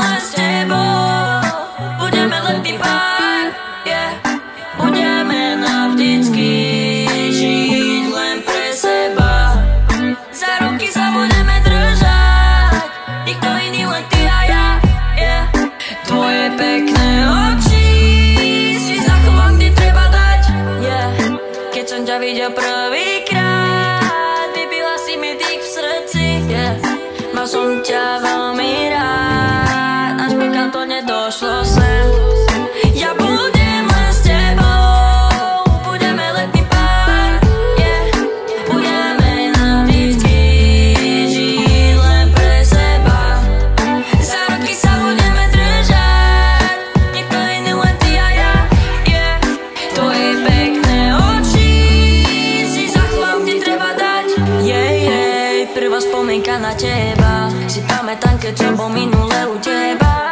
len s tebou, budeme letný pár, yeah. Budeme navždycky žiť len pre seba. Za ruky sa budeme držať, nikto iný, len ty a ja, yeah. Tvoje pekné oči si zachovám, kde treba dať, yeah. Keď som ťa videl prvýkrát, vybila si mi dých v srdci, yeah. Mal som ťa veľmi rád, až pokiaľ to nedošlo sem. Ja budem len s tebou, budeme letný pár, yeah. Budeme navždycky žiť len pre seba. Za ruky sa budeme držať, nikto iný, len ty a ja, yeah. Tvoje pekné oči si zachovám, kde treba dať, yeah. Prvá spomienka na teba si pamätám, keď som bol minule u teba.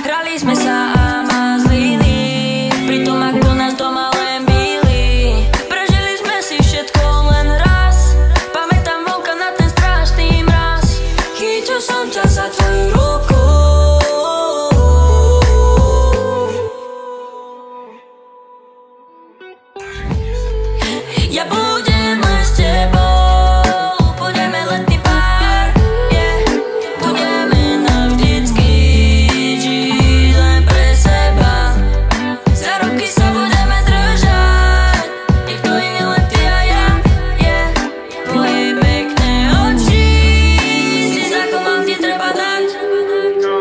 Hrali sme sa a mazlili, pritom ako nás doma len bili. Prežili sme si všetko len raz, pamätám vonka na ten strašný mraz. Chytil som ťa za tvoju ruku, ja budem len s tebou, budeme letný pár, yeah. Budeme navždycky žiť len pre seba. Za ruky sa budeme držať, nikto iný, len ty a ja, yeah. Tvoje pekné oči si zachovám, kde treba dať. No,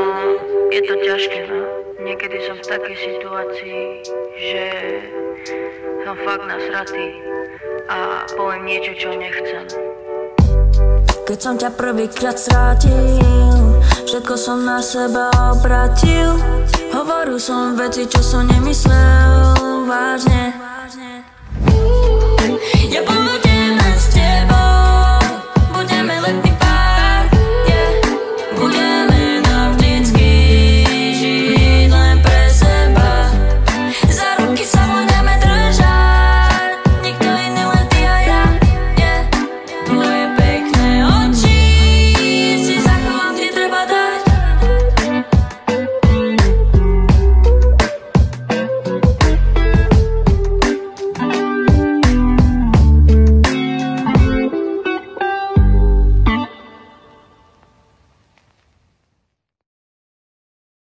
je to ťažké, no. Niekedy som v takej situácii, že som fakt nasratý a poviem niečo, čo nechcem. Keď som ťa prvýkrát strátil, všetko som na seba obratil. Hovoril som veci, čo som nemyslel vážne.